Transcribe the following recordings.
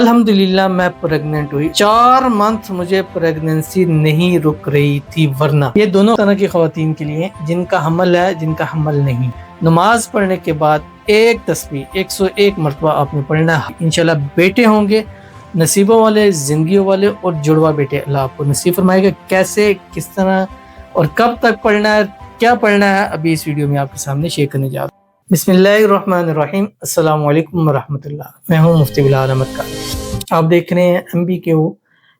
الحمدللہ میں پریگننٹ ہوئی 4 منتھ مجھے پریگننسی نہیں رک رہی تھی ورنہ یہ دونوں طرح کی خواتین کے لیے جن کا حمل ہے جن کا حمل نہیں. نماز پڑھنے کے بعد ایک تسبیح 101 مرتبہ آپ نے پڑھنا ہے. انشاءاللہ بیٹے ہوں گے نصیبوں والے زندگیوں والے اور جڑوا بیٹے اللہ آپ کو نصیب فرمائے گا. کیسے کس طرح اور کب تک پڑھنا ہے کیا پڑھنا ہے ابھی اس ویڈیو میں آپ کے سامنے شیئر کرنے جا رہا ہوں. بسم اللہ الرحمن الرحیم. السلام علیکم ورحمۃ اللہ. میں ہوں مفتی بلال احمد قادری. آپ دیکھ رہے ہیں MBQ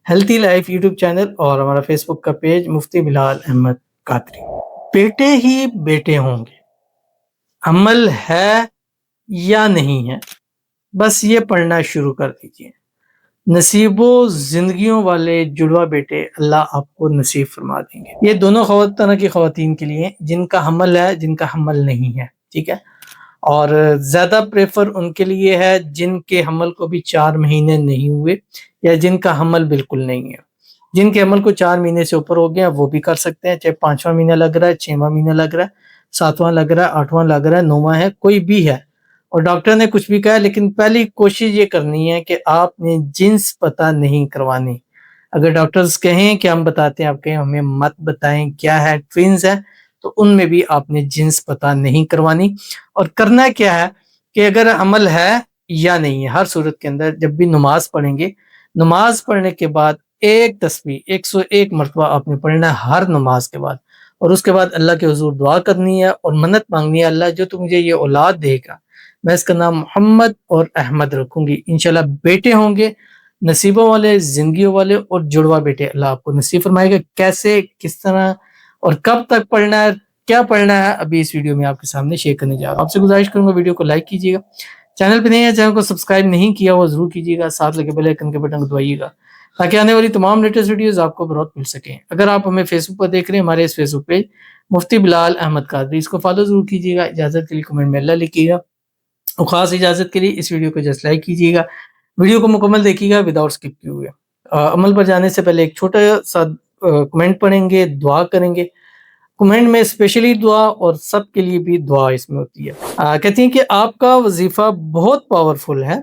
healthy life YouTube channel اور ہمارا فیس بک کا پیج مفتی بلال احمد قادری. بیٹے ہی بیٹے ہوں گے عمل ہے یا نہیں ہے بس یہ پڑھنا شروع کر دیجئے. نصیبوں زندگیوں والے جڑوا بیٹے اللہ آپ کو نصیب فرما دیں گے. یہ دونوں طرح کی خواتین کے لیے جن کا حمل ہے جن کا حمل نہیں ہے. ٹھیک ہے. اور زیادہ پریفر ان کے لیے ہے جن کے حمل کو بھی 4 مہینے نہیں ہوئے یا جن کا حمل بالکل نہیں ہے. جن کے حمل کو 4 مہینے سے اوپر ہو گیا وہ بھی کر سکتے ہیں، چاہے 5واں مہینہ لگ رہا ہے، 6واں مہینہ لگ رہا ہے، 7واں لگ رہا ہے، 8واں لگ رہا ہے، 9واں ہے، کوئی بھی ہے. اور ڈاکٹر نے کچھ بھی کہا لیکن پہلی کوشش یہ کرنی ہے کہ آپ نے جنس پتہ نہیں کروانی. اگر ڈاکٹرز کہیں کہ ہم بتاتے ہیں آپ کہیں ہمیں مت بتائیں کیا ہے ٹوینز ہے تو ان میں بھی آپ نے جنس پتہ نہیں کروانی. اور کرنا کیا ہے کہ اگر عمل ہے یا نہیں ہے ہر صورت کے اندر جب بھی نماز پڑھیں گے نماز پڑھنے کے بعد ایک تسبیح 101 مرتبہ آپ نے پڑھنا ہے ہر نماز کے بعد. اور اس کے بعد اللہ کے حضور دعا کرنی ہے اور منت مانگنی ہے، اللہ جو تو مجھے یہ اولاد دے گا میں اس کا نام محمد اور احمد رکھوں گی. انشاءاللہ بیٹے ہوں گے نصیبوں والے زندگیوں والے اور جڑوا بیٹے اللہ آپ کو نصیب فرمائے گا. کیسے کس طرح اور کب تک پڑھنا ہے کیا پڑھنا ہے ابھی اس ویڈیو میں آپ کے سامنے شیئر کرنے جا رہا ہوں. آپ سے گزارش کروں گا ویڈیو کو لائک کیجیے گا، چینل پہ نہیں ہے چینل کو سبسکرائب نہیں کیا وہ ضرور کیجیے گا، ساتھ لگے بیل آئیکن کے بٹن کو دبائیے گا تاکہ آنے والی تمام لیٹسٹ ویڈیوز آپ کو بروقت مل سکیں. اگر آپ ہمیں فیس بک پر دیکھ رہے ہیں ہمارے اس فیس بک پیج مفتی بلال احمد قادری اس کو فالو ضرور کیجیے گا. اجازت کے لیے کمنٹ میں اللہ لکھیے گا اور خاص اجازت کے لیے اس ویڈیو کو جسٹ لائک کیجیے گا. ویڈیو کو مکمل دیکھیے گا وداؤٹ اسکپ کیے ہوئے. عمل پر جانے سے پہلے ایک چھوٹا سا کمنٹ پڑھیں گے، دعا کریں گے. کمنٹ میں اسپیشلی دعا اور سب کے لیے بھی دعا اس میں ہوتی ہے. کہتی ہیں کہ آپ کا وظیفہ بہت پاورفل ہے.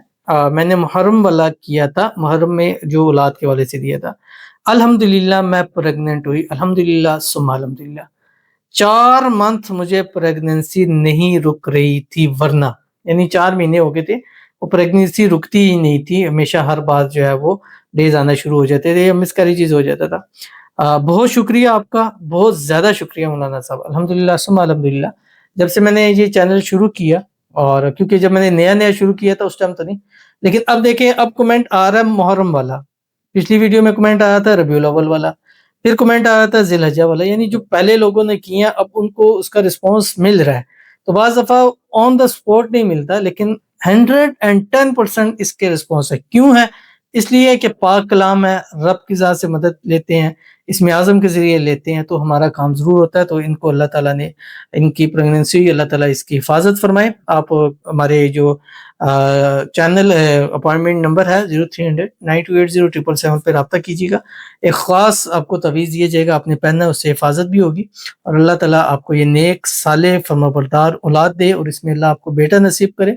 میں نے محرم والا کیا تھا، محرم میں جو اولاد کے والے سے دیا تھا. الحمدللہ میں پریگننٹ ہوئی، الحمدللہ ثم الحمدللہ. 4 منتھ مجھے پریگننسی نہیں رک رہی تھی ورنہ یعنی 4 مہینے ہو گئے تھے وہ پریگننسی رکتی ہی نہیں تھی. ہمیشہ ہر بات جو ہے وہ ڈیز آنا شروع ہو جاتے تھے یا مس کیریجز ہو جاتا تھا. بہت شکریہ آپ کا، بہت زیادہ شکریہ مولانا صاحب. الحمدللہ ثم الحمدللہ. جب سے میں نے یہ چینل شروع کیا اور کیونکہ جب میں نے نیا شروع کیا تھا اس ٹائم تو نہیں، لیکن اب دیکھیں اب کمنٹ آ رہا ہے محرم والا، پچھلی ویڈیو میں کمنٹ آیا تھا ربیع الاول والا، پھر کمنٹ آیا تھا ذی الحجہ والا. یعنی جو پہلے لوگوں نے کیا اب ان کو اس کا رسپانس مل رہا ہے. تو بعض دفعہ آن دا سپورٹ نہیں ملتا لیکن 110% اس کے رسپانس ہے. کیوں ہے؟ اس لیے کہ پاک کلام ہے، رب کی ذات سے مدد لیتے ہیں، اسم اعظم کے ذریعے لیتے ہیں تو ہمارا کام ضرور ہوتا ہے. تو ان کو اللہ تعالیٰ نے ان کی پریگننسی اللہ تعالیٰ اس کی حفاظت فرمائے. آپ ہمارے جو چینل اپوائنٹمنٹ نمبر ہے 0300-9280777 پہ رابطہ کیجیے گا. ایک خاص آپ کو تویز دیا جائے گا، آپ نے پہننا ہے، اس سے حفاظت بھی ہوگی اور اللہ تعالیٰ آپ کو یہ نیک صالح فرمانبردار اولاد دے اور اس میں اللہ آپ کو بیٹا نصیب کرے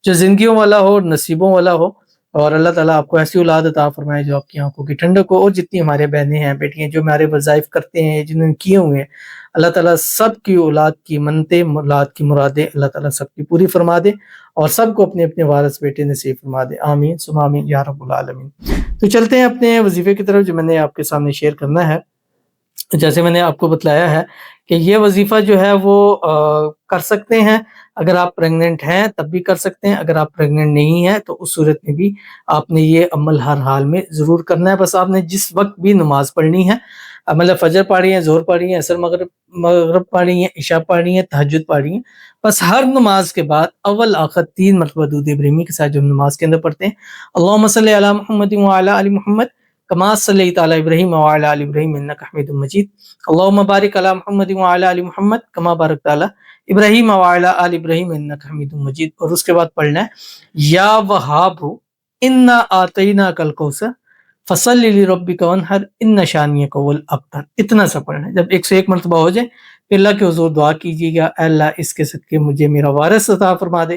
جو زندگیوں والا ہو نصیبوں والا ہو. اور اللہ تعالیٰ آپ کو ایسی اولاد عطا فرمائے جو آپ کی آنکھوں کی ٹھنڈک ہو. اور جتنی ہمارے بہنیں ہیں بیٹیاں جو ہمارے وظائف کرتے ہیں جنہوں نے کیے ہوئے ہیں اللہ تعالیٰ سب کی اولاد کی منتیں اولاد کی مرادیں اللہ تعالیٰ سب کی پوری فرما دے اور سب کو اپنے اپنے وارث بیٹے نصیب فرما دے. آمین ثم آمین یا رب العالمین. تو چلتے ہیں اپنے وظیفے کی طرف جو میں نے آپ کے سامنے شیئر کرنا ہے. جیسے میں نے آپ کو بتلایا ہے کہ یہ وظیفہ جو ہے وہ کر سکتے ہیں اگر آپ پریگننٹ ہیں تب بھی کر سکتے ہیں، اگر آپ پریگننٹ نہیں ہیں تو اس صورت میں بھی آپ نے یہ عمل ہر حال میں ضرور کرنا ہے. بس آپ نے جس وقت بھی نماز پڑھنی ہے، مطلب فجر پڑھی ہے، ظہر پڑھی ہے، عصر مغرب پڑھی ہے، عشاء پڑھی ہے، تہجد پڑھی ہے، بس ہر نماز کے بعد اول آخر 3 مرتبہ درود ابراہیمی کے ساتھ جو ہم نماز کے اندر پڑھتے ہیں اللہم صلی علی محمد وعلی آل محمد کما صلیت علی ابراہیم وعلی آل ابراہیم انک حمید مجید، اللہم بارک علی محمد وعلی آل محمد کما بارکت علی ابراہیم وعلی آل ابراہیم انک حمید مجید. اور اس کے بعد پڑھنا ہے یا وہاب انا آتیناک الکوثر فصلی لربک وانحر ان شانیک هو الابتر. اتنا سا پڑھنا ہے. جب 101 مرتبہ ہو جائے پھر اللہ کے حضور دعا کیجیے گا، اے اللہ اس کے صدقے مجھے میرا وارث عطا فرما دے